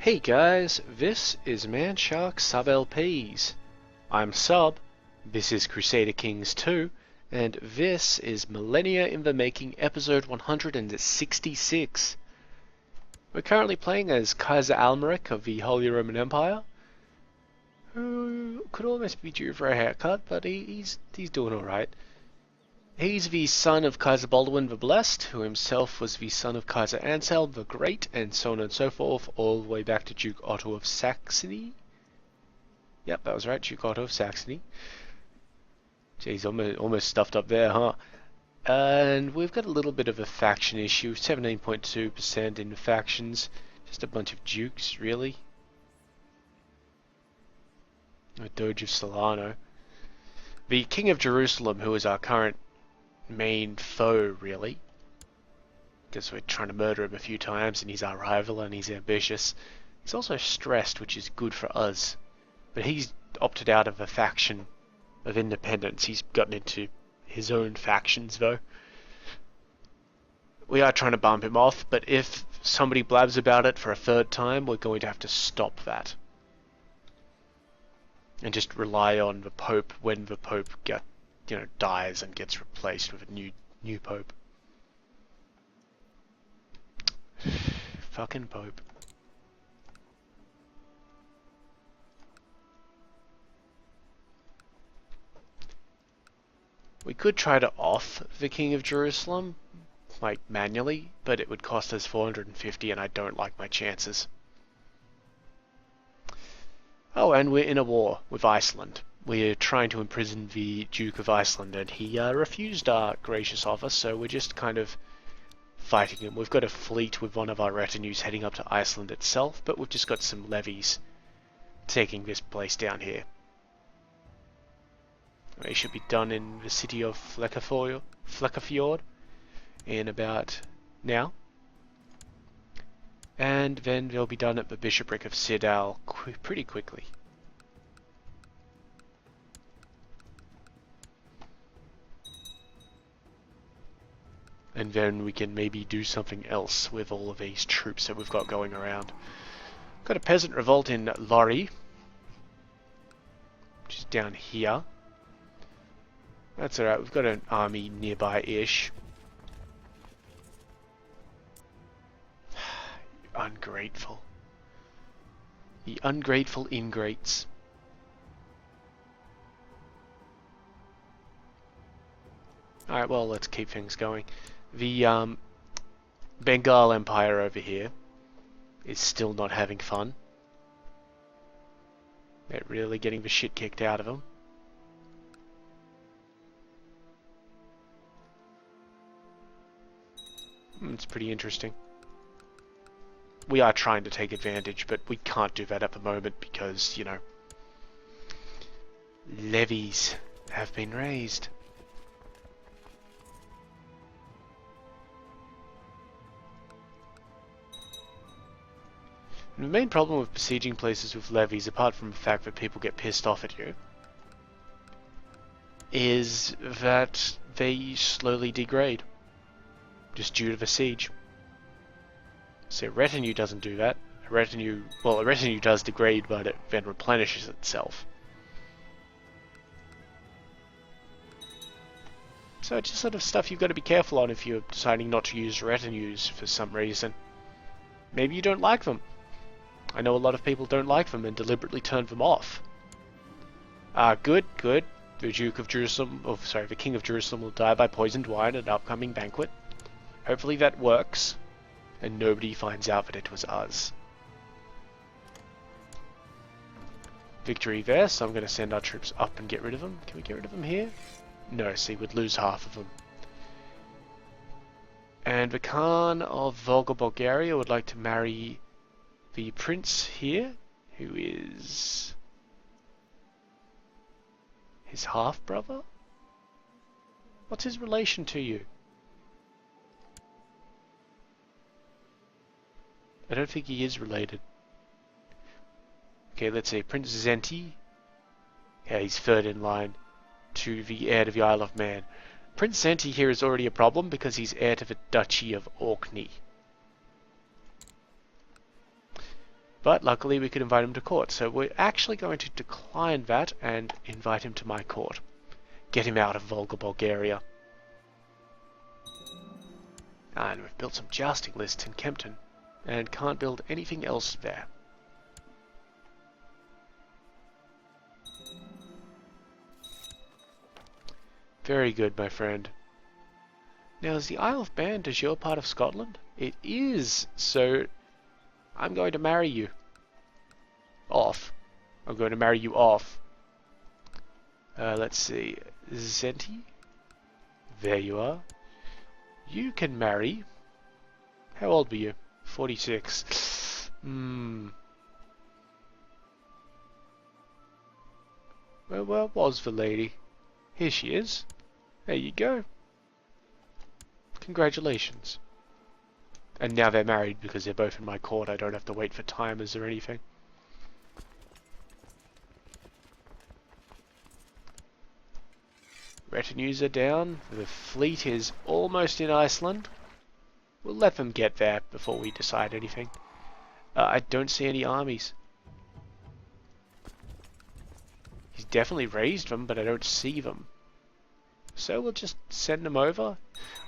Hey guys, this is Manshark Sub LPs. I'm Sub, this is Crusader Kings II, and this is Millennia in the Making episode 166. We're currently playing as Kaiser Almeric of the Holy Roman Empire, who could almost be due for a haircut, but he's doing alright. He's the son of Kaiser Baldwin the Blessed, who himself was the son of Kaiser Anselm the Great, and so on and so forth, all the way back to Duke Otto of Saxony. Yep, that was right, Duke Otto of Saxony. Jeez, almost stuffed up there, huh? And we've got a little bit of a faction issue, 17.2% in factions. Just a bunch of dukes, really. A Doge of Solano. The King of Jerusalem, who is our current main foe, really, because we're trying to murder him a few times and he's our rival and he's ambitious. He's also stressed, which is good for us, but he's opted out of a faction of independence. He's gotten into his own factions, though. We are trying to bump him off, but if somebody blabs about it for a third time, we're going to have to stop that and just rely on the Pope when the Pope dies and gets replaced with a new Pope. Fucking Pope. We could try to off the King of Jerusalem, like manually, but it would cost us 450 and I don't like my chances. Oh, and we're in a war with Iceland. We're trying to imprison the Duke of Iceland, and he refused our gracious offer, so we're just kind of fighting him. We've got a fleet with one of our retinues heading up to Iceland itself, but we've just got some levies taking this place down here. They should be done in the city of Flekkafjord in about now. And then they'll be done at the bishopric of Sirdal pretty quickly. And then we can maybe do something else with all of these troops that we've got going around. Got a peasant revolt in Lorry, which is down here. That's alright, we've got an army nearby-ish. Ungrateful. The ungrateful ingrates. Alright, well, let's keep things going. The Bengal Empire over here is still not having fun. They're really getting the shit kicked out of them. It's pretty interesting. We are trying to take advantage, but we can't do that at the moment because, levies have been raised. And the main problem with besieging places with levies, apart from the fact that people get pissed off at you, is that they slowly degrade, just due to the siege. So retinue doesn't do that. A retinue does degrade, but it then replenishes itself. So it's just sort of stuff you've got to be careful on if you're deciding not to use retinues for some reason. Maybe you don't like them. I know a lot of people don't like them and deliberately turn them off. Good. The Duke of Jerusalem, the King of Jerusalem will die by poisoned wine at an upcoming banquet. Hopefully that works, and nobody finds out that it was us. Victory there, so I'm going to send our troops up and get rid of them. Can we get rid of them here? No, see, we'd lose half of them. And the Khan of Volga, Bulgaria would like to marry the prince here, who is his half-brother? What's his relation to you? I don't think he is related. Okay, let's say Prince Zenti. Yeah, he's third in line to the heir to the Isle of Man. Prince Zenti here is already a problem because he's heir to the Duchy of Orkney. But luckily we could invite him to court, so we're actually going to decline that and invite him to my court. Get him out of Volga, Bulgaria. And we've built some jousting lists in Kempton, and can't build anything else there. Very good, my friend. Now, is the Isle of Man de Jure part of Scotland? It is, so I'm going to marry you. Off. I'm going to marry you off. Let's see. Zenti? There you are. You can marry. How old were you? 46. Well, where was the lady? Here she is. There you go. Congratulations. And now they're married because they're both in my court. I don't have to wait for timers or anything. Retinues are down. The fleet is almost in Iceland. We'll let them get there before we decide anything. I don't see any armies. He's definitely raised them, but I don't see them. So we'll just send them over.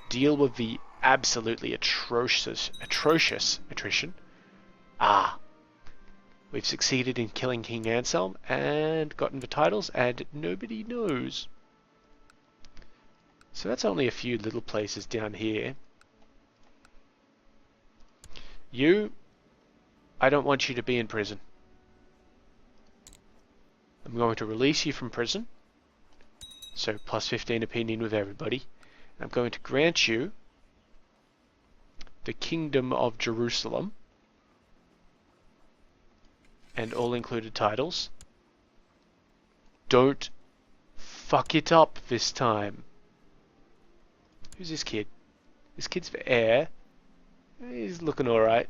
Deal with the absolutely atrocious attrition. We've succeeded in killing King Anselm and gotten the titles, and nobody knows. So that's only a few little places down here. I don't want you to be in prison. I'm going to release you from prison. So plus 15 opinion with everybody. I'm going to grant you the Kingdom of Jerusalem and all included titles. Don't fuck it up this time. Who's this kid? This kid's the heir. He's looking alright.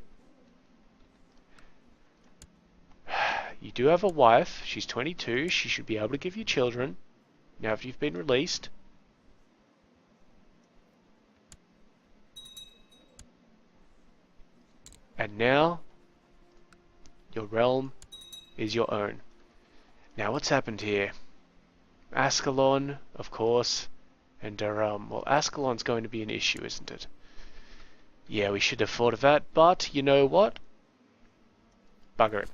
You do have a wife. She's 22. She should be able to give you children. Now if you've been released. And now your realm is your own. Now what's happened here? Ascalon, of course, and Durham. Well, Ascalon's going to be an issue, isn't it? Yeah, we should have thought of that, but you know what? Bugger it.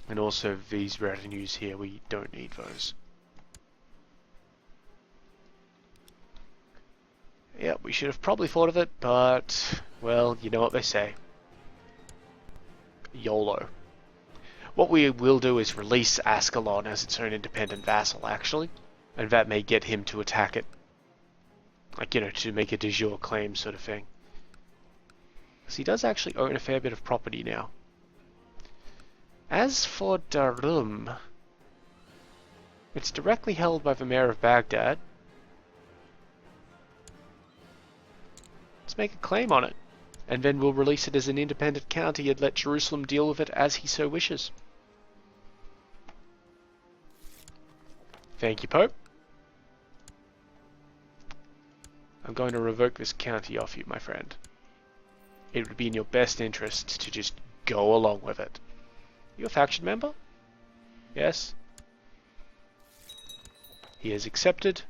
And also these retinues here, we don't need those. Yeah, we should have probably thought of it, but, well, you know what they say. YOLO. What we will do is release Ascalon as its own independent vassal, actually. And that may get him to attack it. Like, you know, to make a de jure claim sort of thing. Because he does actually own a fair bit of property now. As for Darum, it's directly held by the mayor of Baghdad. Let's make a claim on it. And then we'll release it as an independent county and let Jerusalem deal with it as he so wishes. Thank you, Pope. I'm going to revoke this county off you, my friend. It would be in your best interest to just go along with it. You a faction member? Yes. He has accepted.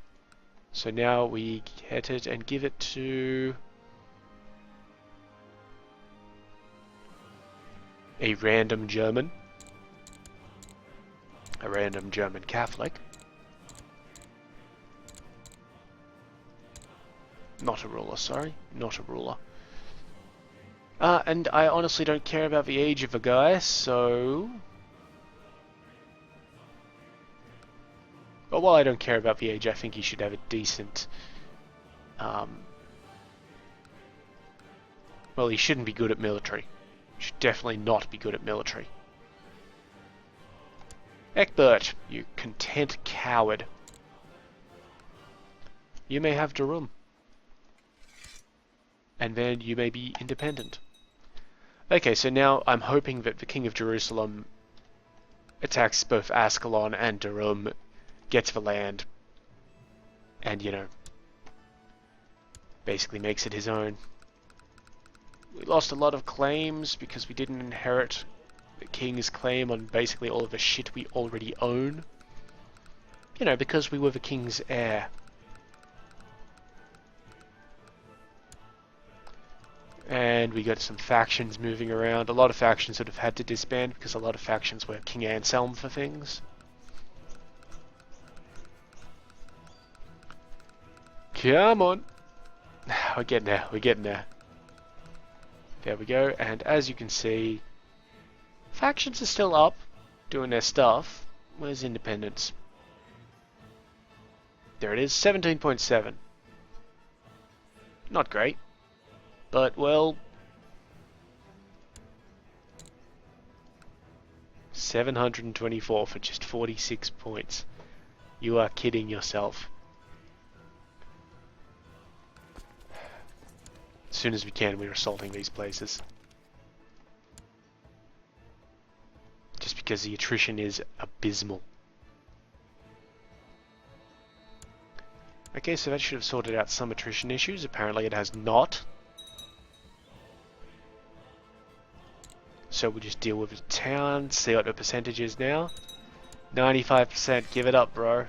So now we get it and give it to a random German. A random German Catholic. Not a ruler, sorry. Not a ruler. And I honestly don't care about the age of the guy, so... But while I don't care about the age, I think he should have a decent... Well, he shouldn't be good at military. He should definitely not be good at military. Egbert, you content coward. You may have Darum. And then you may be independent. Okay, so now I'm hoping that the King of Jerusalem attacks both Ascalon and Darum, gets the land, and, you know, basically makes it his own. We lost a lot of claims because we didn't inherit the king's claim on basically all of the shit we already own. You know, because we were the king's heir. And we got some factions moving around. A lot of factions that have had to disband because a lot of factions were King Anselm for things. Come on! We're getting there, we're getting there. There we go, and as you can see, factions are still up, doing their stuff. Where's independence? There it is, 17.7. Not great. But, well... 724 for just 46 points. You are kidding yourself. As soon as we can, we're assaulting these places. Just because the attrition is abysmal. Okay, so that should have sorted out some attrition issues. Apparently it has not. So we'll just deal with the town, see what the percentage is now. 95%, give it up, bro.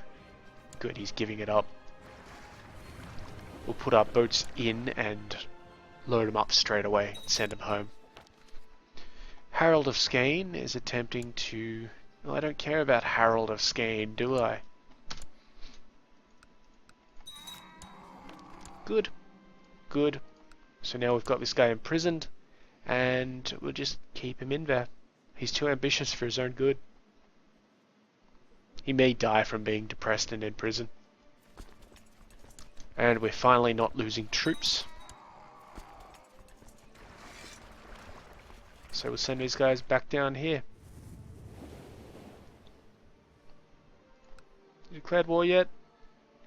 Good, he's giving it up. We'll put our boats in and load them up straight away, send them home. Harold of Skane is attempting to... Well, I don't care about Harold of Skane, do I? Good. Good. So now we've got this guy imprisoned, and we'll just keep him in there. He's too ambitious for his own good. He may die from being depressed and in prison. And we're finally not losing troops. So we'll send these guys back down here. Declared war yet?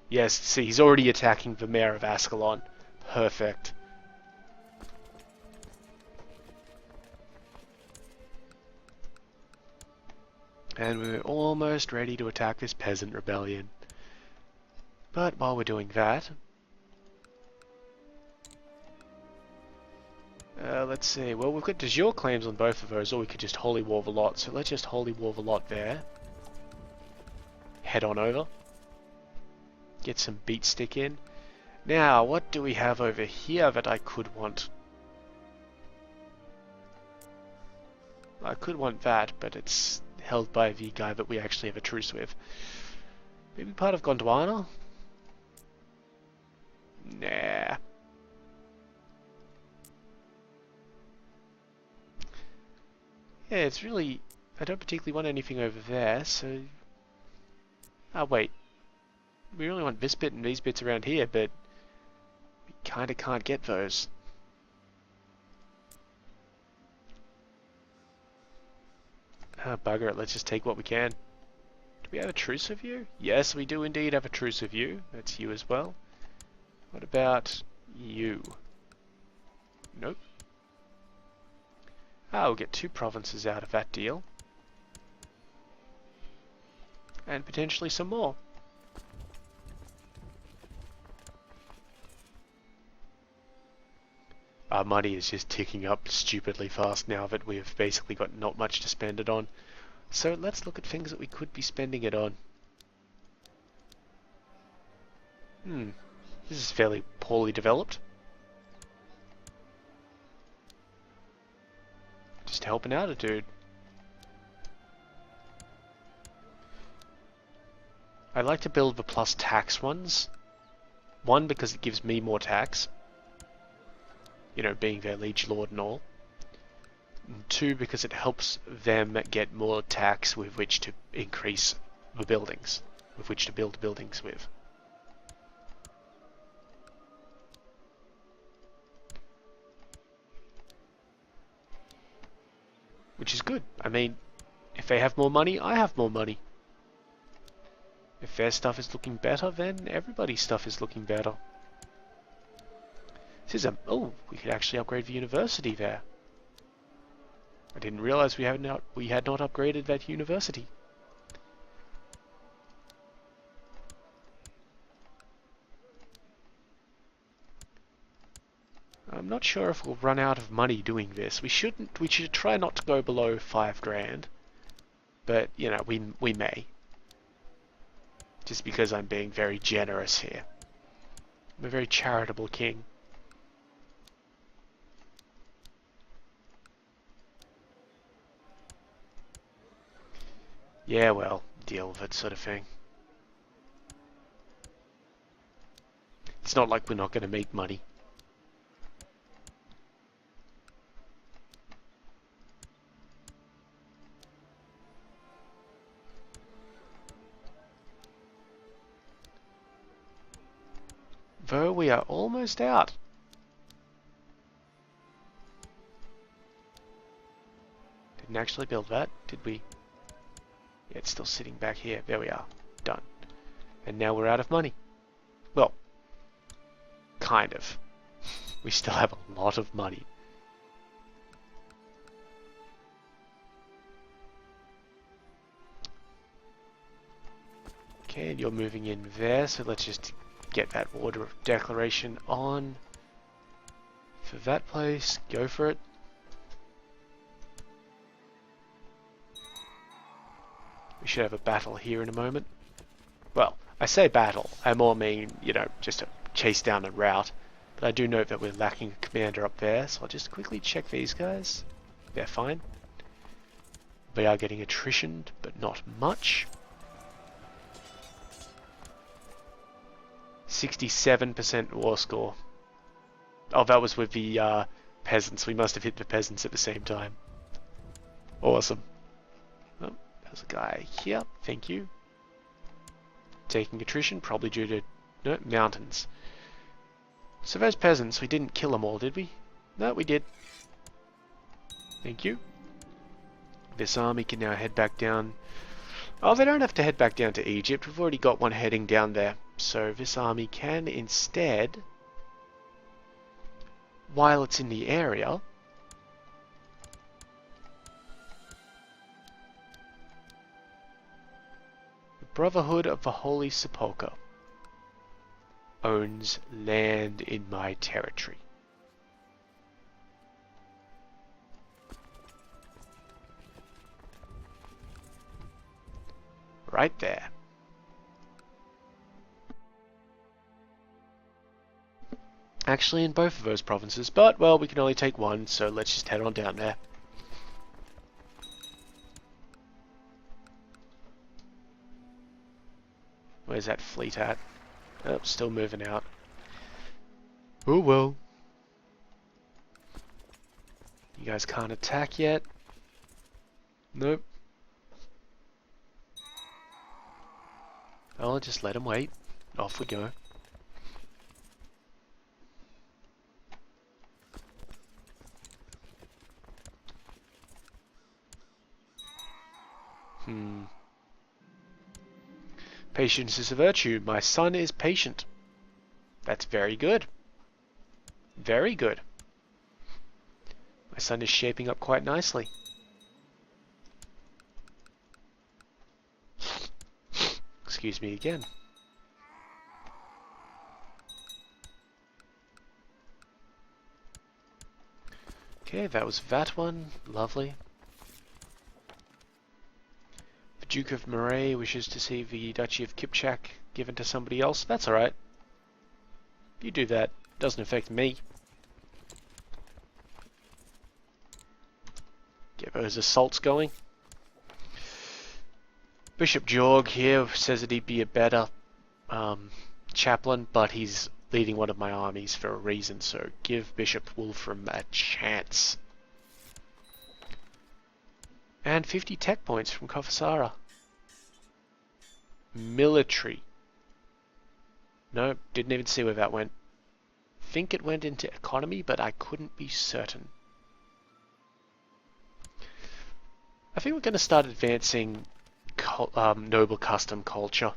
Yes, see, he's already attacking the mayor of Ascalon. Perfect. And we're almost ready to attack this peasant rebellion. But while we're doing that... let's see, well we've got de jure claims on both of those, or we could just holy war the lot, so let's just holy war the lot there. Head on over. Get some beat stick in. Now, what do we have over here that I could want? I could want that, but it's held by the guy that we actually have a truce with. Maybe part of Gondwana? Nah. Yeah, it's really... I don't particularly want anything over there, so... Ah, wait. We really want this bit and these bits around here, but... we kinda can't get those. Ah, bugger it, let's just take what we can. Do we have a truce with you? Yes, we do indeed have a truce with you. That's you as well. What about you? Nope. Ah, we'll get 2 provinces out of that deal. And potentially some more. Our money is just ticking up stupidly fast now that we've basically got not much to spend it on. So let's look at things that we could be spending it on. This is fairly poorly developed. Just helping out a dude. I like to build the plus tax ones. One, because it gives me more tax. You know, being their liege lord and all. And 2, because it helps them get more tax with which to increase the buildings. With which to build buildings with. Which is good. I mean, if they have more money, I have more money. If their stuff is looking better, then everybody's stuff is looking better. This is a... oh, we could actually upgrade the university there. I didn't realize we had not upgraded that university. I'm I'm not sure if we'll run out of money doing this. We should try not to go below 5 grand. But, you know, we may. Just because I'm being very generous here. I'm a very charitable king. Yeah, well, deal with it sort of thing. It's not like we're not going to make money. Though we are almost out. Didn't actually build that, did we? Yeah, it's still sitting back here. There we are. Done. And now we're out of money. Well, kind of. We still have a lot of money. Okay, and you're moving in there, so let's just get that order of declaration on for that place. Go for it. We should have a battle here in a moment. Well, I say battle, I more mean, you know, just a chase down a route. But I do note that we're lacking a commander up there, so I'll just quickly check these guys. They're fine. They are getting attritioned, but not much. 67% war score. Oh, that was with the peasants. We must have hit the peasants at the same time. Awesome. Oh, there's a guy here. Thank you. Taking attrition, probably due to no, mountains. So those peasants, we didn't kill them all, did we? No, we did. Thank you. This army can now head back down. Oh, they don't have to head back down to Egypt. We've already got one heading down there. So this army can instead, while it's in the area, the Brotherhood of the Holy Sepulchre owns land in my territory. Right there. Actually, in both of those provinces, but, well, we can only take one, so let's just head on down there. Where's that fleet at? Oh, still moving out. Oh well. You guys can't attack yet? Nope. I'll just let them wait. Off we go. Patience is a virtue. My son is patient. That's very good. Very good. My son is shaping up quite nicely. Excuse me again. Okay, that was that one. Lovely. The Duke of Moray wishes to see the Duchy of Kipchak given to somebody else. That's alright. You do that. Doesn't affect me. Get those assaults going. Bishop Jorg here says that he'd be a better chaplain, but he's leading one of my armies for a reason, so give Bishop Wolfram a chance. And 50 tech points from Kofasara. Military. No, didn't even see where that went. Think it went into economy, but I couldn't be certain. I think we're going to start advancing noble custom culture.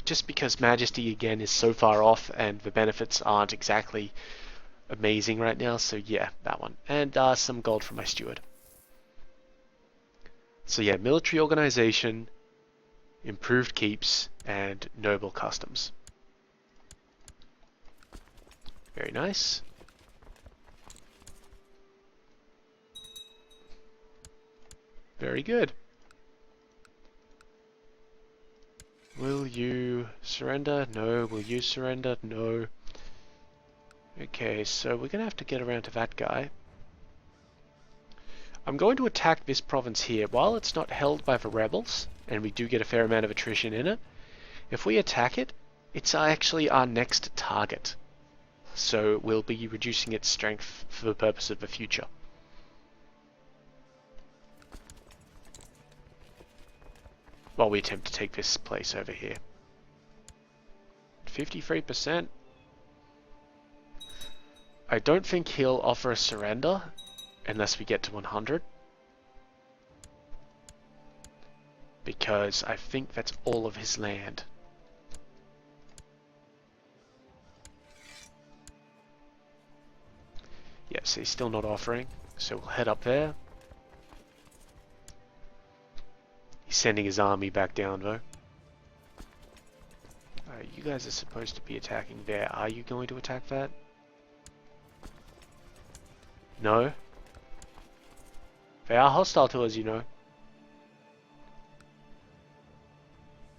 Just because Majesty again is so far off and the benefits aren't exactly amazing right now, so yeah, that one. And some gold from my steward. So yeah, military organization, improved keeps, and noble customs. Very nice. Very good. Will you surrender? No. Will you surrender? No. Okay, so we're going to have to get around to that guy. I'm going to attack this province here. While it's not held by the rebels, and we do get a fair amount of attrition in it, if we attack it, it's actually our next target. So we'll be reducing its strength for the purpose of the future. While we attempt to take this place over here. 53%. I don't think he'll offer a surrender unless we get to 100. Because I think that's all of his land. Yes, he's still not offering, so we'll head up there. He's sending his army back down though. You guys are supposed to be attacking there. Are you going to attack that? No? They are hostile to us, you know.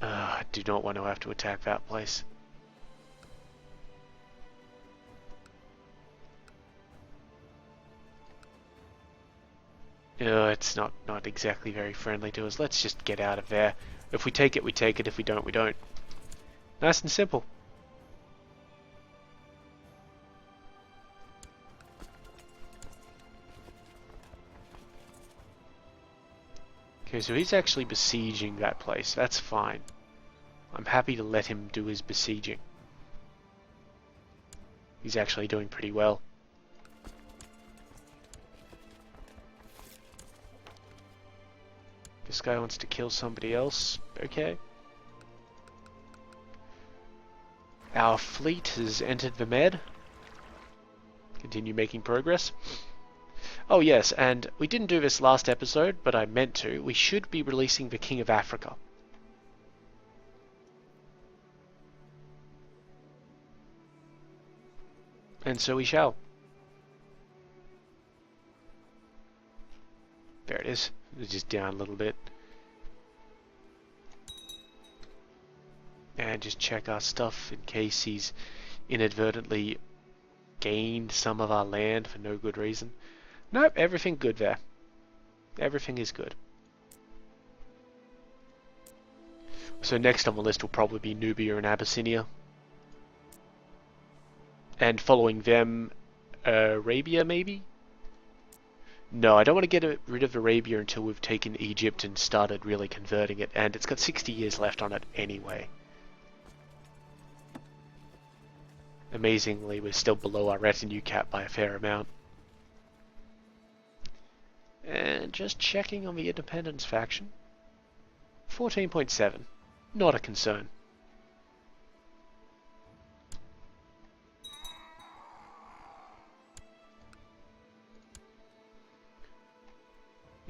I do not want to have to attack that place. It's not exactly very friendly to us. Let's just get out of there. If we take it, we take it. If we don't, we don't. Nice and simple. Okay, so he's actually besieging that place. That's fine. I'm happy to let him do his besieging. He's actually doing pretty well. This guy wants to kill somebody else. Okay. Our fleet has entered the Med. Continue making progress. Oh yes, and we didn't do this last episode, but I meant to. We should be releasing the King of Africa. And so we shall. There it is. It's just down a little bit. And just check our stuff in case he's inadvertently gained some of our land for no good reason. Nope, everything good there. Everything is good. So next on the list will probably be Nubia and Abyssinia. And following them, Arabia maybe? No, I don't want to get rid of Arabia until we've taken Egypt and started really converting it, and it's got 60 years left on it anyway. Amazingly, we're still below our retinue cap by a fair amount. And just checking on the Independence faction. 14.7. Not a concern.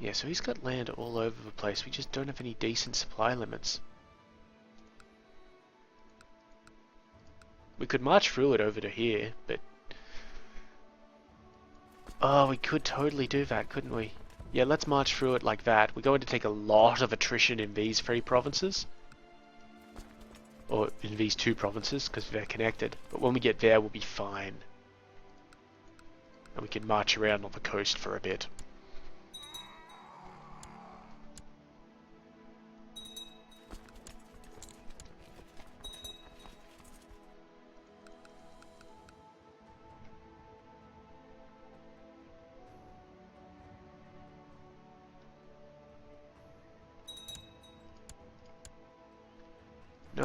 Yeah, so he's got land all over the place. We just don't have any decent supply limits. We could march through it over to here, but... Oh, we could totally do that, couldn't we? Yeah, let's march through it like that. We're going to take a lot of attrition in these three provinces. Or in these two provinces, because they're connected. But when we get there, we'll be fine. And we can march around on the coast for a bit.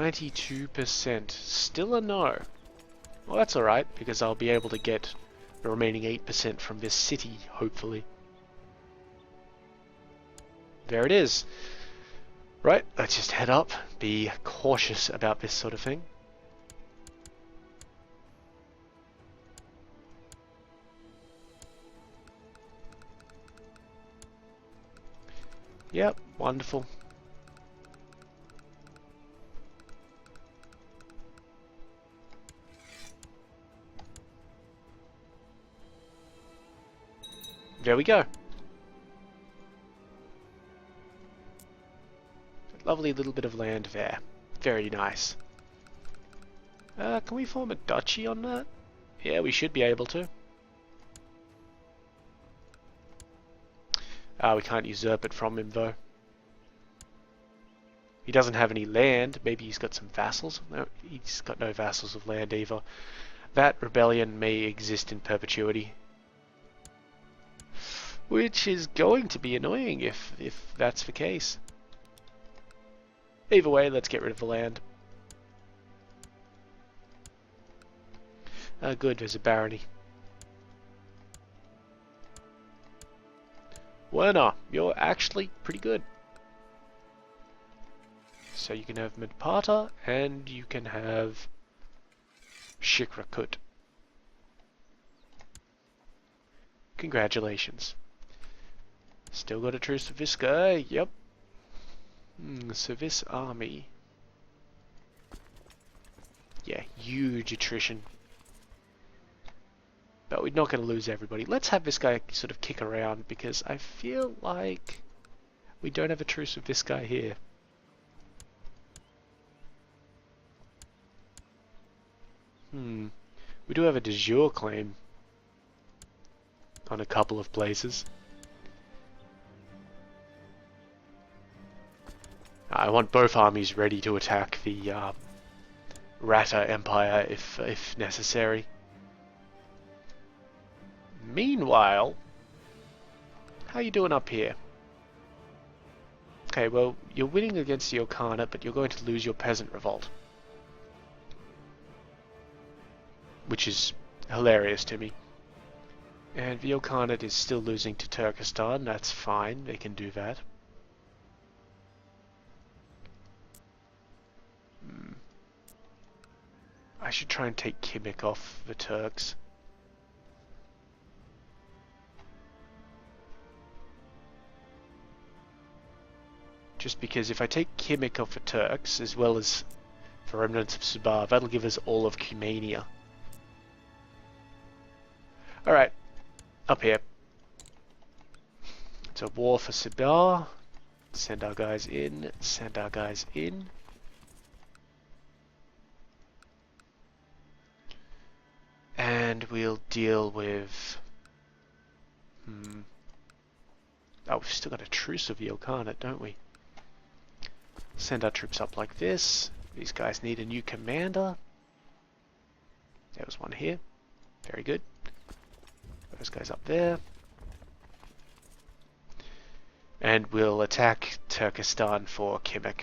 %, still a no. Well, that's alright, because I'll be able to get the remaining 8% from this city, hopefully. There it is. Right, let's just head up, be cautious about this sort of thing. Yep, wonderful. There we go. Lovely little bit of land there. Very nice. Can we form a duchy on that? Yeah, we should be able to. We can't usurp it from him though. He doesn't have any land. Maybe he's got some vassals. No, he's got no vassals of land either. That rebellion may exist in perpetuity. Which is going to be annoying if that's the case. Either way, let's get rid of the land. Good, there's a barony. Werner, you're actually pretty good. So you can have Medpata, and you can have Shikrakut. Congratulations. Still got a truce with this guy, yep. So this army... yeah, huge attrition. But we're not going to lose everybody. Let's have this guy sort of kick around, because I feel like we don't have a truce with this guy here. We do have a de jure claim on a couple of places. I want both armies ready to attack the Rata Empire if necessary. Meanwhile, how you doing up here? Okay, well, you're winning against the Ilkhanate, but you're going to lose your peasant revolt. Which is hilarious to me. And the Ilkhanate is still losing to Turkestan. That's fine, they can do that. I should try and take Kimik off the Turks. Just because if I take Kimik off the Turks, as well as the remnants of Subar, that'll give us all of Cumania. Alright, up here. It's a war for Subar. Send our guys in, send our guys in. And we'll deal with... Oh, we've still got a truce of the Ilkhanate, don't we? Send our troops up like this. These guys need a new commander. There was one here. Very good. Those guys up there. And we'll attack Turkestan for Kimik.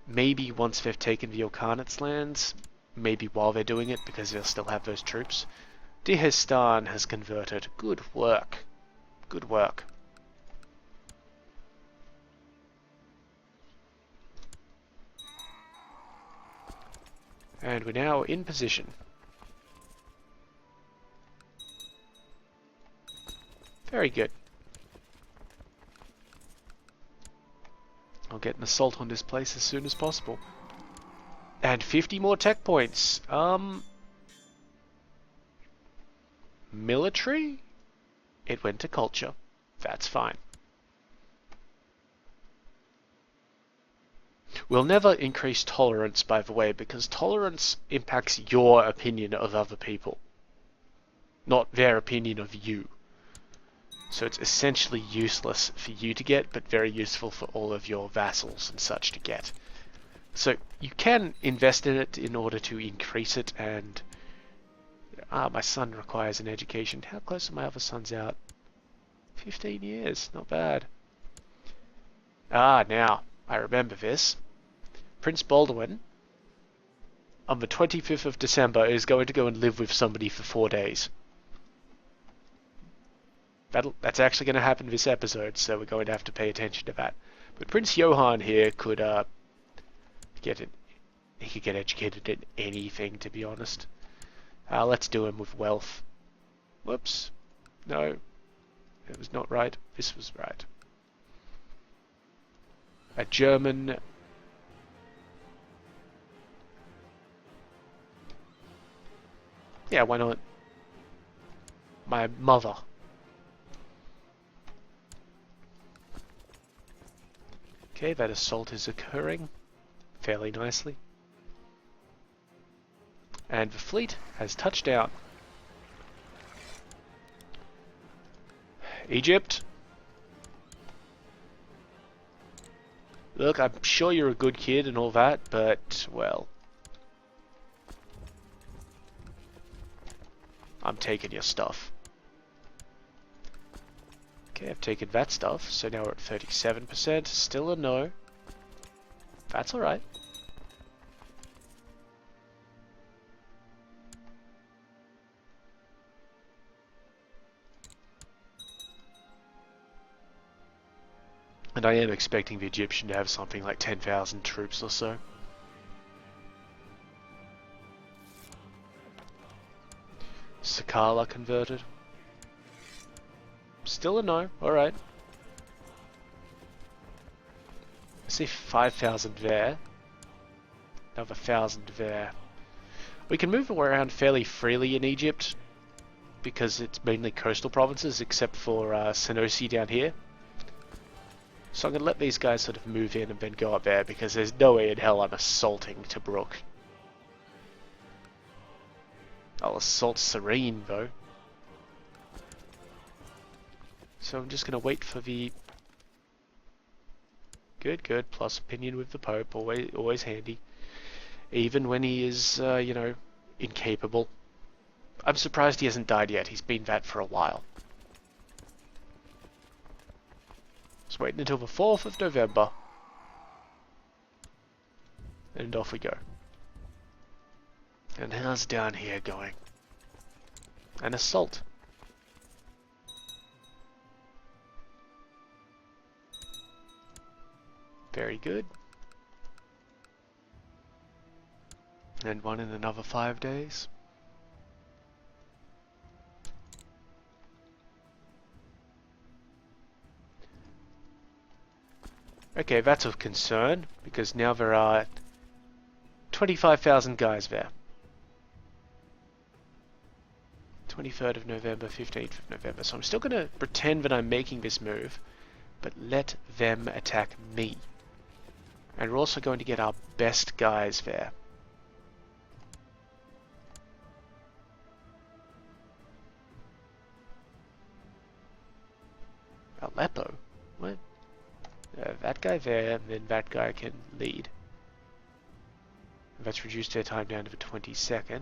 Maybe once they've taken the Ilkhanate's lands, maybe while they're doing it, because they'll still have those troops. Dihestan has converted. Good work. Good work. And we're now in position. Very good. I'll get an assault on this place as soon as possible. And 50 more tech points. Military? It went to culture. That's fine. We'll never increase tolerance, by the way, because tolerance impacts your opinion of other people, not their opinion of you. So it's essentially useless for you to get, but very useful for all of your vassals and such to get. So you can invest in it in order to increase it, and my son requires an education. How close are my other sons out? 15 years, not bad. Now, I remember this. Prince Baldwin, on the 25th of December, is going to go and live with somebody for 4 days. That's actually going to happen this episode, so we're going to have to pay attention to that. But Prince Johann here could he could get educated in anything, to be honest. Let's do him with wealth. Whoops. No. It was not right. This was right. A German... Yeah, why not? My mother. Okay, that assault is occurring fairly nicely. And the fleet has touched down. Egypt. Look, I'm sure you're a good kid and all that, but, well, I'm taking your stuff. Okay, I've taken that stuff, so now we're at 37%. Still a no. That's alright. And I am expecting the Egyptian to have something like 10,000 troops or so. Sakala converted. Still a no, alright. I see 5,000 there. Another 1,000 there. We can move around fairly freely in Egypt because it's mainly coastal provinces except for Senussi down here. So I'm going to let these guys sort of move in and then go up there because there's no way in hell I'm assaulting Tobruk. I'll assault Serene though. So I'm just going to wait for the... Good, plus opinion with the Pope, always handy. Even when he is, you know, incapable. I'm surprised he hasn't died yet, he's been that for a while. Just waiting until the 4th of November. And off we go. And how's down here going? An assault. Very good. And one in another 5 days. Okay, that's of concern, because now there are 25,000 guys there. 23rd of November, 15th of November. So I'm still going to pretend that I'm making this move, but let them attack me. And we're also going to get our best guys there. Aleppo? What? That guy there, and then that guy can lead. That's reduced their time down to the 22nd.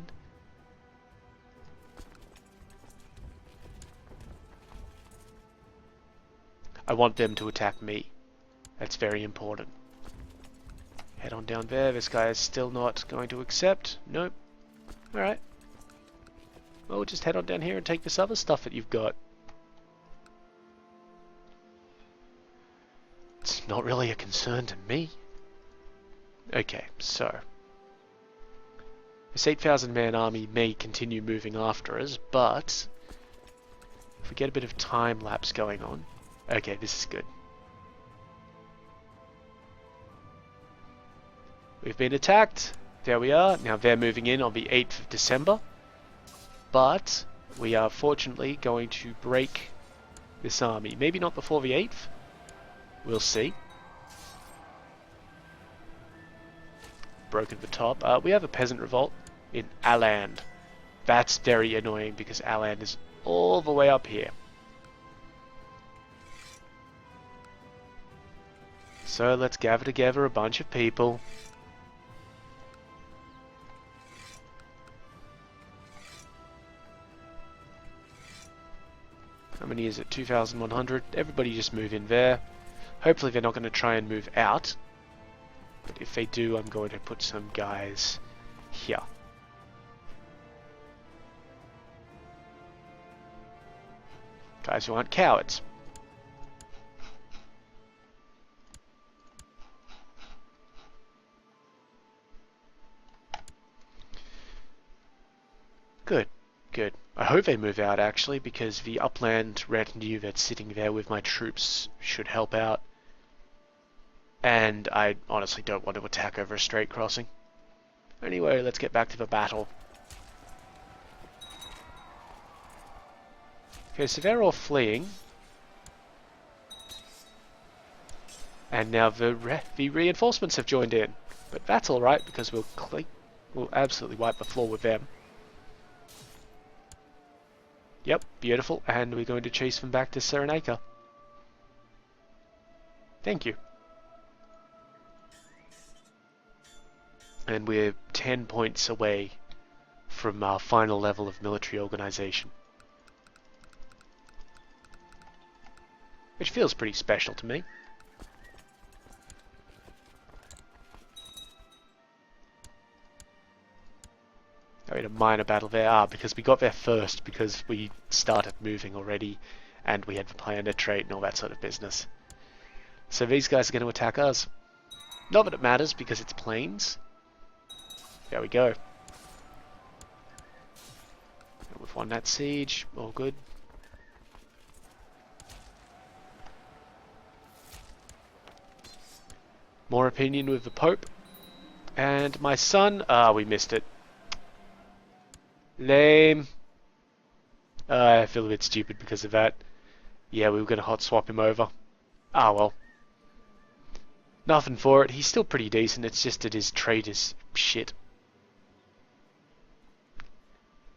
I want them to attack me. That's very important. Head on down there. This guy is still not going to accept. Nope. Alright. Well, we'll just head on down here and take this other stuff that you've got. It's not really a concern to me. Okay, so this 8,000 man army may continue moving after us, but if we get a bit of time lapse going on, okay, this is good. We've been attacked. There we are. Now they're moving in on the 8th of December, but we are fortunately going to break this army. Maybe not before the 8th. We'll see. Broken the top. We have a peasant revolt in Aland. That's very annoying because Aland is all the way up here. So let's gather together a bunch of people. How many is it? 2,100. Everybody just move in there. Hopefully they're not going to try and move out. But if they do, I'm going to put some guys here. Guys who aren't cowards. Good, good. I hope they move out actually, because the upland retinue that's sitting there with my troops should help out. And I honestly don't want to attack over a straight crossing. Anyway, let's get back to the battle. Okay, so they're all fleeing. And now the reinforcements have joined in. But that's alright, because we'll absolutely wipe the floor with them. Yep, beautiful. And we're going to chase them back to Cyrenaica. Thank you. And we're 10 points away from our final level of military organization. Which feels pretty special to me. I mean, a minor battle there. Because we got there first because we started moving already and we had the plan to trade and all that sort of business. So these guys are going to attack us. Not that it matters because it's plains. There we go. We've won that siege. All good. More opinion with the Pope. And my son... we missed it. Lame. I feel a bit stupid because of that. Yeah, we were going to hot swap him over. Ah, well. Nothing for it. He's still pretty decent. It's just that his trade is shit.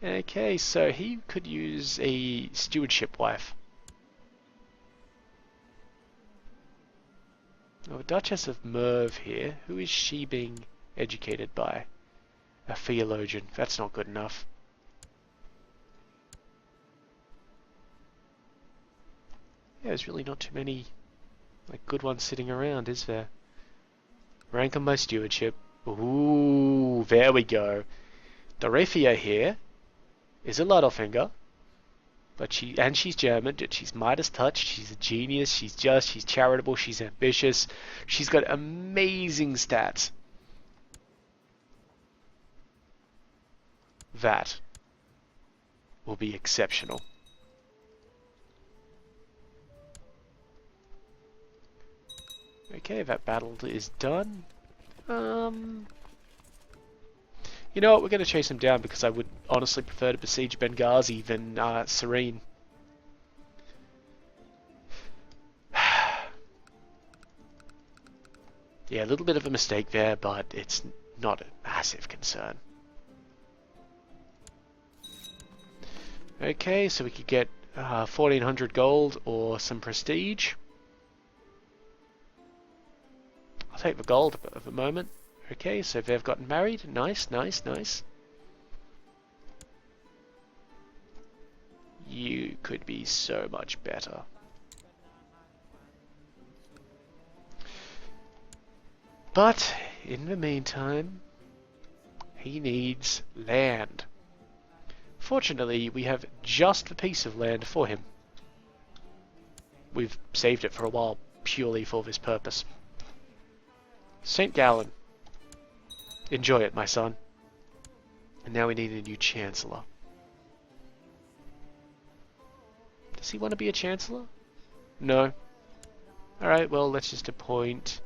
Okay, so he could use a stewardship wife. Oh, Duchess of Merv here. Who is she being educated by? A theologian. That's not good enough. Yeah, there's really not too many good ones sitting around, is there? Rank on my stewardship. Ooh, there we go. Dorothea here is a Littlefinger, but she's German. She's Midas touched. She's a genius. She's just. She's charitable. She's ambitious. She's got amazing stats. That will be exceptional. Okay, that battle is done. You know what, we're going to chase him down because I would honestly prefer to besiege Benghazi than Serene. Yeah, a little bit of a mistake there, but it's not a massive concern. Okay, so we could get 1400 gold or some prestige. I'll take the gold at the moment. Okay, so they've gotten married. Nice, nice, nice. You could be so much better. But, in the meantime, he needs land. Fortunately, we have just the piece of land for him. We've saved it for a while purely for this purpose. St. Gallen. Enjoy it, my son. And now we need a new Chancellor. Does he want to be a Chancellor? No. Alright, well, let's just appoint...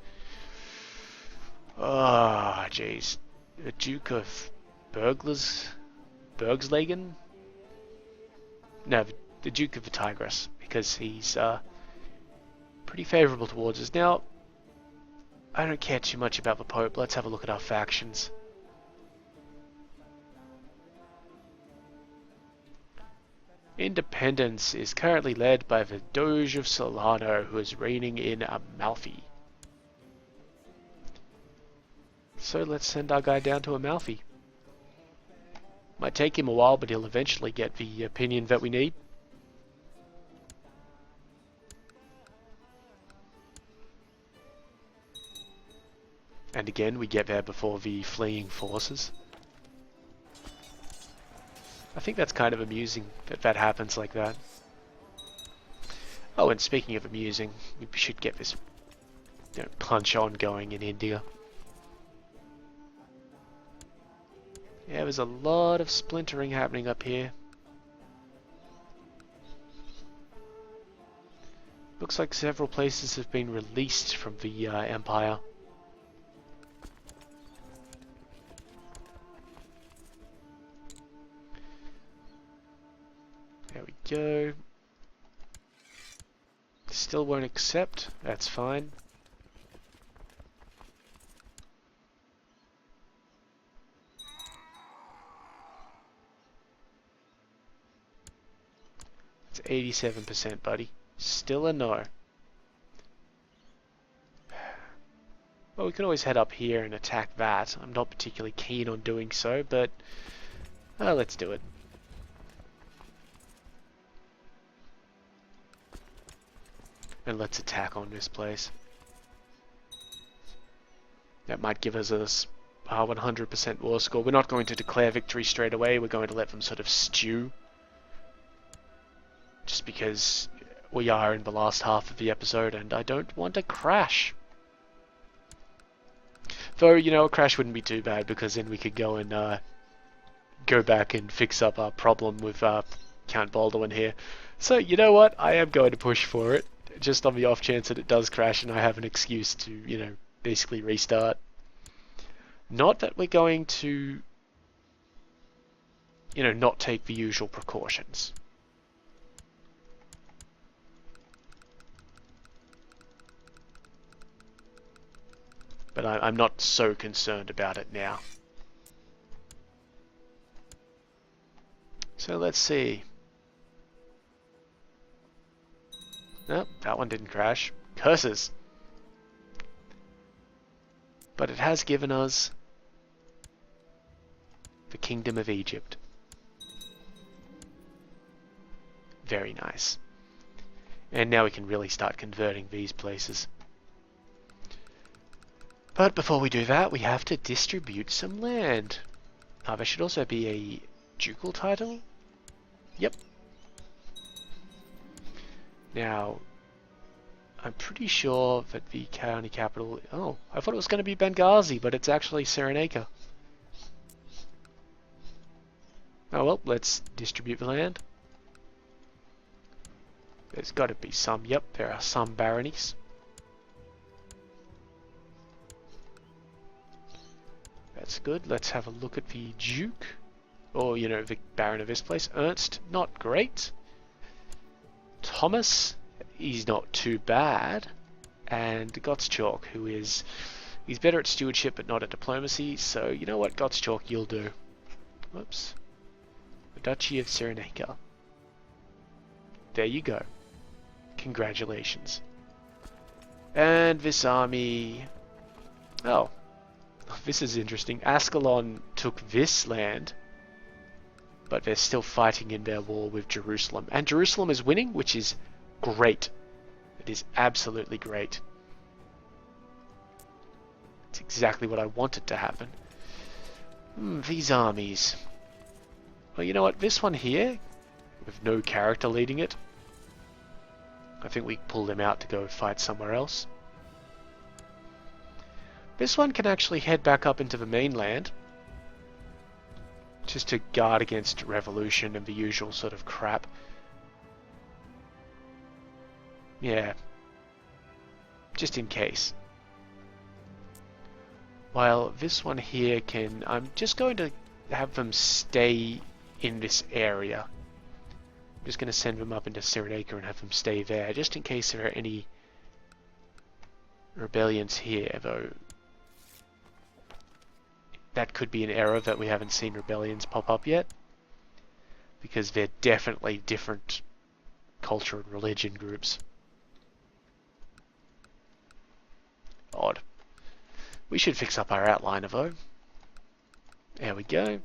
Ah, jeez. The Duke of Bergslagen? No, the Duke of the Tigris, because he's pretty favourable towards us. Now, I don't care too much about the Pope. Let's have a look at our factions. Independence is currently led by the Doge of Solano, who is reigning in Amalfi. So let's send our guy down to Amalfi. Might take him a while, but he'll eventually get the opinion that we need. And again, we get there before the fleeing forces. I think that's kind of amusing that that happens like that. Oh, and speaking of amusing, we should get this punch on going in India. Yeah, there's a lot of splintering happening up here. Looks like several places have been released from the Empire. There we go. Still won't accept. That's fine. It's 87%, buddy. Still a no. Well, we could always head up here and attack that. I'm not particularly keen on doing so, but let's do it. And let's attack on this place. That might give us a 100% war score. We're not going to declare victory straight away. We're going to let them sort of stew. Just because we are in the last half of the episode and I don't want to crash. Though, you know, a crash wouldn't be too bad because then we could go and go back and fix up our problem with Count Baldwin here. So, you know what? I am going to push for it. Just on the off chance that it does crash and I have an excuse to, you know, basically restart. Not that we're going to, you know, not take the usual precautions. But I'm not so concerned about it now. So let's see. Nope, that one didn't crash. Curses! But it has given us the Kingdom of Egypt. Very nice. And now we can really start converting these places. But before we do that, we have to distribute some land. There should also be a ducal title. Yep. Now, I'm pretty sure that the county capital... Oh, I thought it was going to be Benghazi, but it's actually Cyrenaica. Oh well, let's distribute the land. There's got to be some. Yep, there are some baronies. That's good. Let's have a look at the Duke. Or, you know, the Baron of this place. Ernst, not great. Thomas, he's not too bad. And Gottschalk, who is... He's better at stewardship, but not at diplomacy. So, you know what, Gottschalk, you'll do. Whoops. The Duchy of Cyrenaica. There you go. Congratulations. And this army... Oh. This is interesting. Ascalon took this land, but they're still fighting in their war with Jerusalem. And Jerusalem is winning, which is great. It is absolutely great. It's exactly what I wanted to happen. These armies. Well, you know what? This one here, with no character leading it, I think we pull them out to go fight somewhere else. This one can actually head back up into the mainland, just to guard against revolution and the usual sort of crap. Yeah, just in case. While this one here can... I'm just going to have them stay in this area. I'm just going to send them up into Cyrenaica and have them stay there, just in case there are any rebellions here, though. That could be an error that we haven't seen rebellions pop up yet, because they're definitely different culture and religion groups. Odd. We should fix up our outliner though. There we go.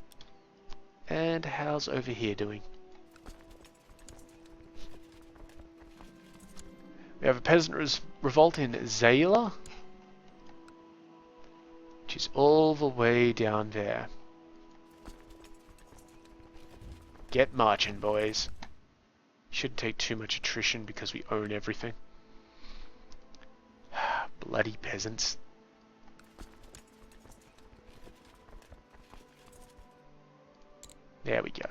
And how's over here doing? We have a peasant revolt in Zayla, which is all the way down there. Get marching, boys. Shouldn't take too much attrition because we own everything. Bloody peasants. There we go.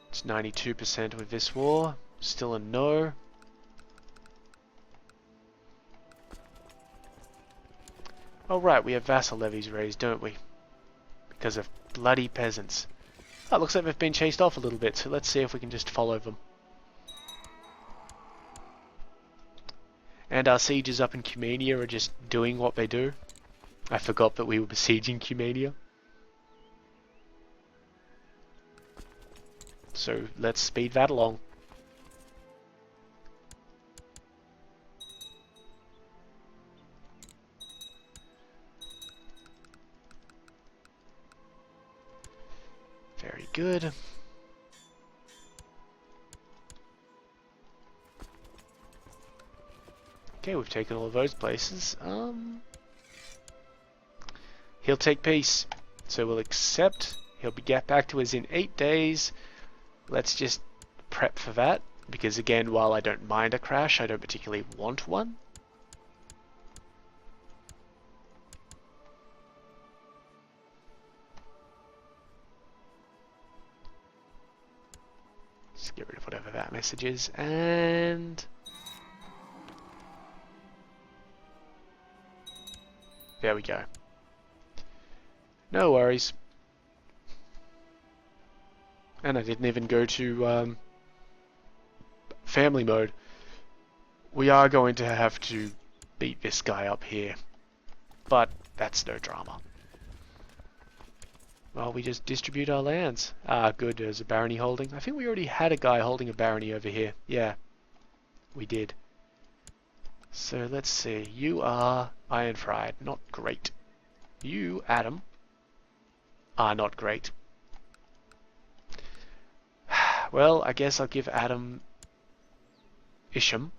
It's 92% with this war. Still a no. Oh right, we have vassal levies raised, don't we? Because of bloody peasants. Oh, it looks like they've been chased off a little bit, so let's see if we can just follow them. And our sieges up in Cumania are just doing what they do. I forgot that we were besieging Cumania. So let's speed that along. Very good. Okay, we've taken all of those places. He'll take peace. So we'll accept. He'll get back to us in 8 days. Let's just prep for that. Because again, while I don't mind a crash, I don't particularly want one. Just get rid of whatever that message is. And... there we go. No worries. And I didn't even go to family mode. We are going to have to beat this guy up here. But that's no drama. Well, we just distribute our lands. Ah, good, there's a barony holding. I think we already had a guy holding a barony over here. Yeah, we did. So let's see. You are iron fried. Not great. You, Adam, are not great. Well, I guess I'll give Adam Isham.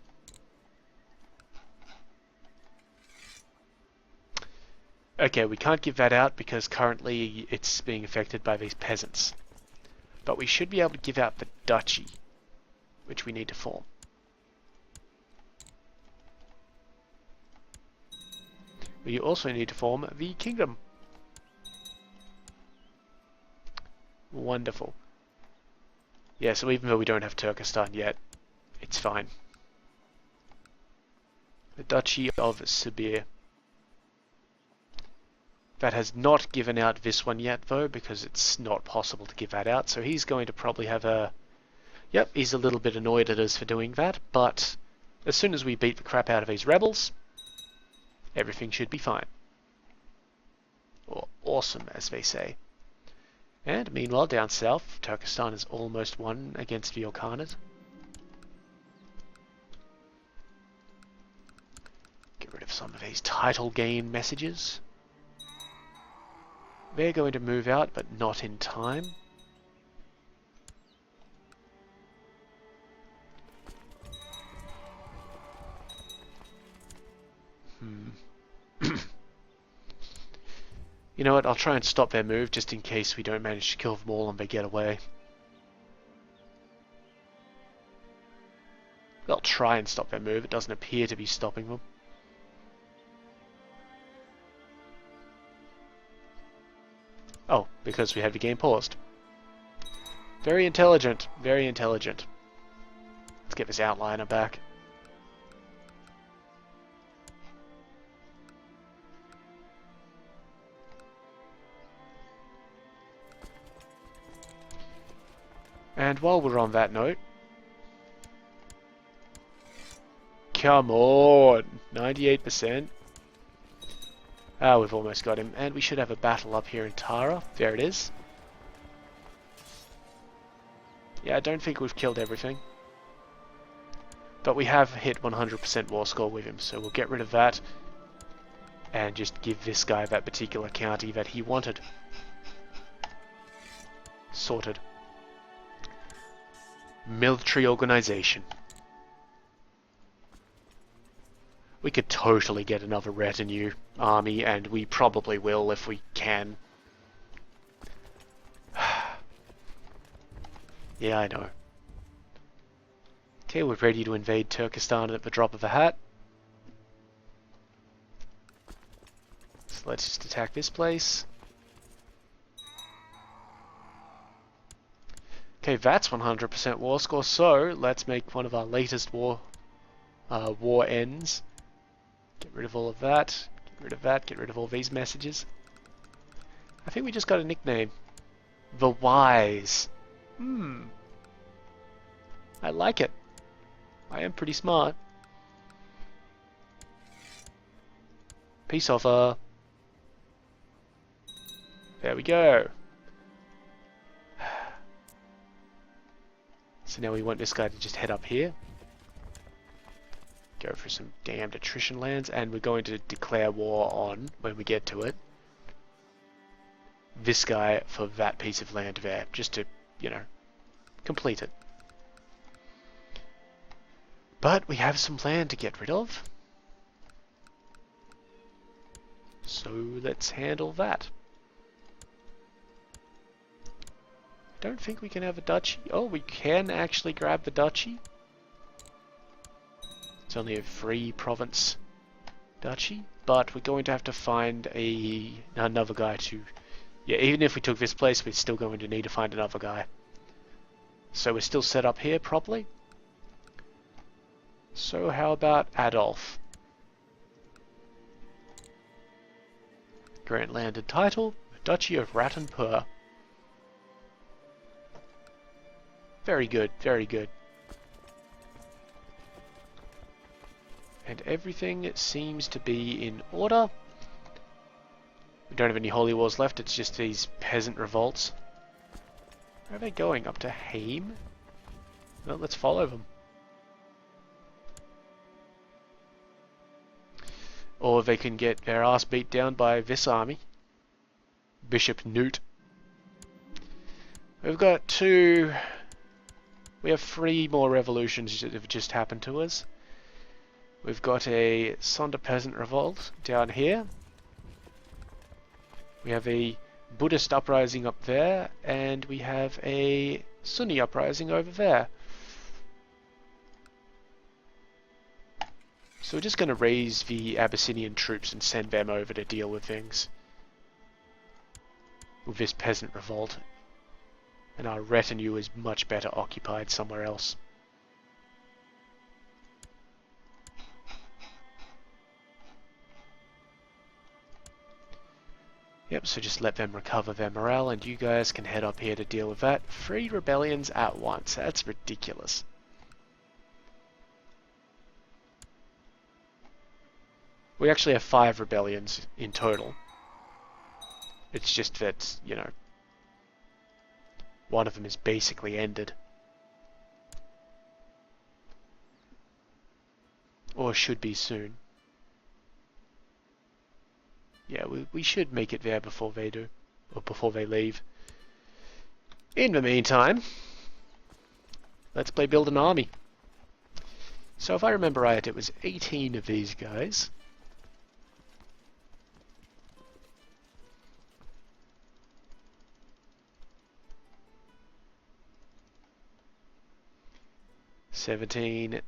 Okay, we can't give that out because currently it's being affected by these peasants. But we should be able to give out the duchy, which we need to form. We also need to form the kingdom. Wonderful. Yeah, so even though we don't have Turkestan yet, it's fine. The Duchy of Sibir. That has not given out this one yet, though, because it's not possible to give that out. So he's going to probably have a... Yep, he's a little bit annoyed at us for doing that, but as soon as we beat the crap out of these rebels, everything should be fine. Or awesome, as they say. And meanwhile, down south, Turkestan has almost won against the Ilkhanate. Get rid of some of these title gain messages. They're going to move out, but not in time. You know what, I'll try and stop their move just in case we don't manage to kill them all and they get away. They'll try and stop their move, it doesn't appear to be stopping them. Oh, because we had the game paused. Very intelligent, very intelligent. Let's get this outliner back. And while we're on that note... Come on! 98%. Ah, we've almost got him. And we should have a battle up here in Tara. There it is. Yeah, I don't think we've killed everything. But we have hit 100% war score with him, so we'll get rid of that. And just give this guy that particular county that he wanted. Sorted. Military organization. We could totally get another retinue army, and we probably will if we can. Yeah, I know. Okay, we're ready to invade Turkestan at the drop of a hat. So let's just attack this place. Okay, that's 100% war score, so let's make one of our latest war ends. Get rid of all of that, get rid of that, get rid of all these messages. I think we just got a nickname. The Wise. I like it. I am pretty smart. Peace offer. There we go. So now we want this guy to just head up here. Go for some damned attrition lands, and we're going to declare war on, when we get to it, this guy for that piece of land there, just to, you know, complete it. But we have some land to get rid of, so let's handle that. I don't think we can have a duchy. Oh, we can actually grab the duchy. It's only a free province duchy, but we're going to have to find another guy to... Yeah, even if we took this place, we're still going to need to find another guy. So we're still set up here properly. So how about Adolf? Grant landed title, the Duchy of Rattenpur. Very good, very good. And everything seems to be in order. We don't have any holy wars left, it's just these peasant revolts. Where are they going? Up to Haim? Well, let's follow them. Or they can get their ass beat down by this army. Bishop Newt. We've got two... We have 3 more revolutions that have just happened to us. We've got a Sonder peasant revolt down here. We have a Buddhist uprising up there, and we have a Sunni uprising over there. So we're just going to raise the Abyssinian troops and send them over to deal with things. With this peasant revolt. And our retinue is much better occupied somewhere else. Yep, so just let them recover their morale, and you guys can head up here to deal with that. 3 rebellions at once. That's ridiculous. We actually have 5 rebellions in total. It's just that, you know, one of them is basically ended. Or should be soon. Yeah, we should make it there before they do. Or before they leave. In the meantime, let's play Build an Army. So if I remember right, it was 18 of these guys. $17,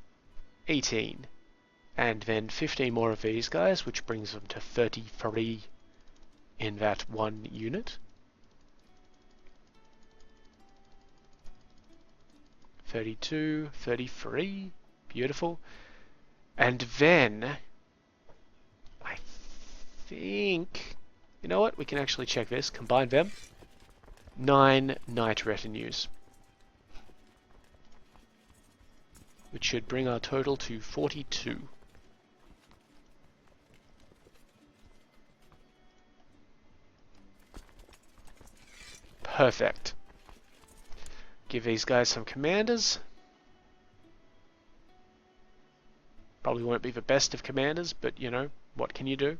18, and then 15 more of these guys, which brings them to 33 in that one unit. 32, 33, beautiful. And then, I think, you know what, we can actually check this, combine them. 9 knight retinues. Which should bring our total to 42. Perfect. Give these guys some commanders. Probably won't be the best of commanders, but you know, what can you do?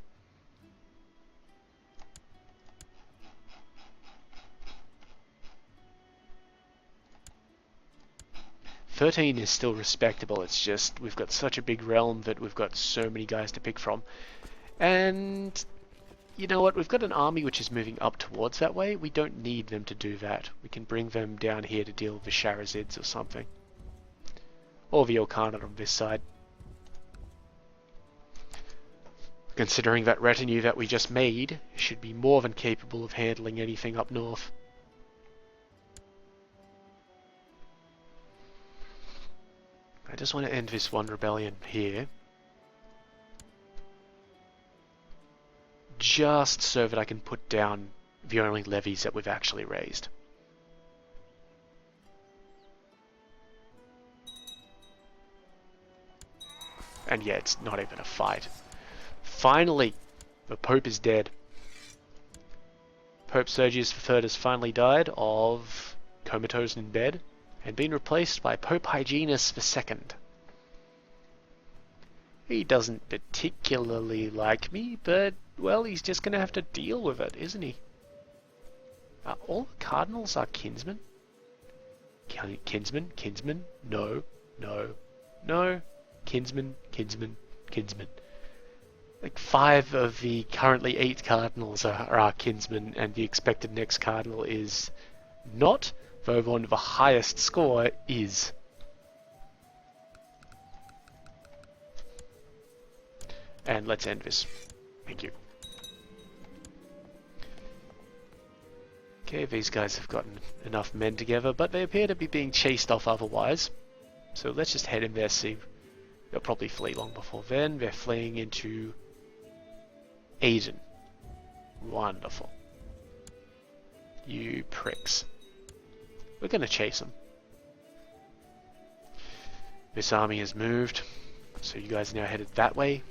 $13 is still respectable, it's just we've got such a big realm that we've got so many guys to pick from. And you know what, we've got an army which is moving up towards that way. We don't need them to do that. We can bring them down here to deal with the Sharazids or something. Or the Ilkhanate on this side. Considering that retinue that we just made should be more than capable of handling anything up north. I just want to end this one rebellion here. Just so that I can put down the only levies that we've actually raised. And yeah, it's not even a fight. Finally, The Pope is dead. Pope Sergius III has finally died of comatose in bed and been replaced by Pope Hyginus II. He doesn't particularly like me, but, well, he's just going to have to deal with it, isn't he? All the cardinals are kinsmen? Kinsman? Kinsman? No. No. No. Kinsman. Kinsman. Kinsman. Like 5 of the currently 8 cardinals are our kinsmen, and the expected next cardinal is not, though one with the highest score is. And let's end this. Thank you. Okay, these guys have gotten enough men together, but they appear to be being chased off otherwise. So let's just head in there, see. They'll probably flee long before then. They're fleeing into Aden. Wonderful. You pricks. We're gonna chase them. This army has moved, so you guys are now headed that way.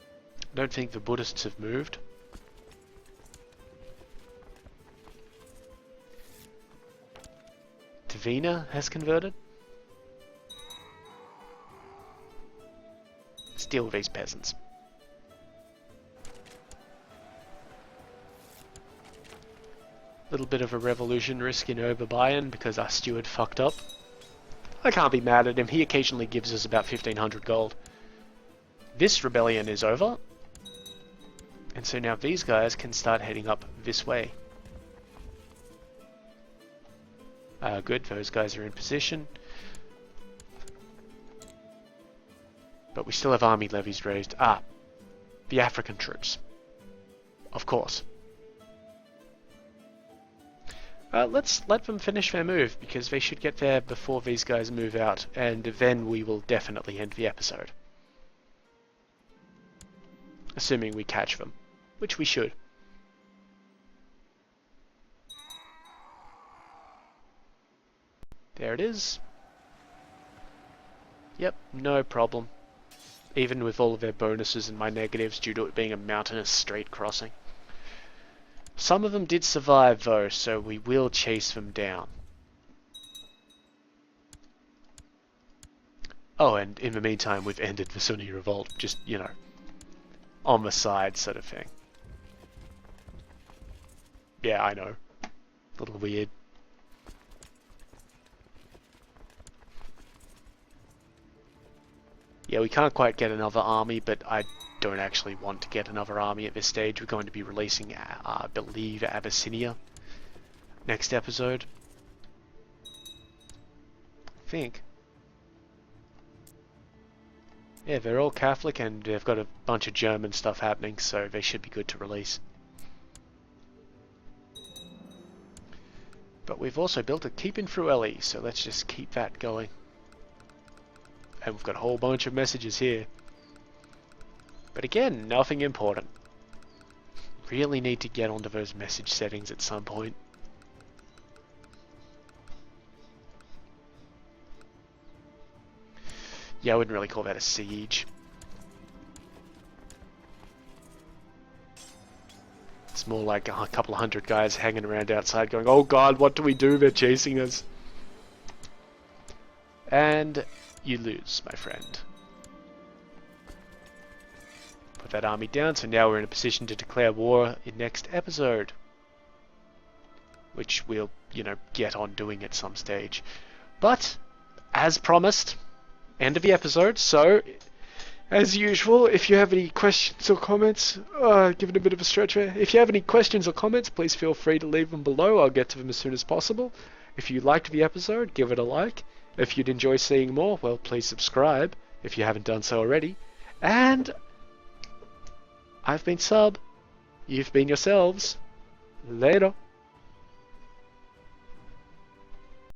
I don't think the Buddhists have moved. Tavina has converted. Let's deal with these peasants. Little bit of a revolution risk in Oberbayern because our steward fucked up. I can't be mad at him, he occasionally gives us about 1500 gold. This rebellion is over. And so now these guys can start heading up this way. Good, those guys are in position. But we still have army levies raised. The African troops. Of course. Let's let them finish their move, because they should get there before these guys move out, and then we will definitely end the episode. Assuming we catch them, which we should. There it is. Yep, no problem. Even with all of their bonuses and my negatives due to it being a mountainous straight crossing. Some of them did survive though, so we will chase them down. Oh, and in the meantime we've ended the Sunni revolt, just, you know, on the side sort of thing. Yeah, I know. A little weird. Yeah, we can't quite get another army, but I don't actually want to get another army at this stage. We're going to be releasing, I believe, Abyssinia next episode. I think. Yeah, they're all Catholic and they've got a bunch of German stuff happening, so they should be good to release. But we've also built a keep in Frueli, so let's just keep that going. And we've got a whole bunch of messages here. But again, nothing important. Really need to get onto those message settings at some point. Yeah, I wouldn't really call that a siege. It's more like a couple of hundred guys hanging around outside going, oh god, what do we do? They're chasing us. And you lose, my friend. Put that army down, so now we're in a position to declare war in next episode. Which we'll, you know, get on doing at some stage. But, as promised, end of the episode, so, as usual, if you have any questions or comments, give it a bit of a stretch there. If you have any questions or comments, please feel free to leave them below. I'll get to them as soon as possible. If you liked the episode, give it a like. If you'd enjoy seeing more, well, please subscribe if you haven't done so already. And I've been Sub. You've been yourselves. Later.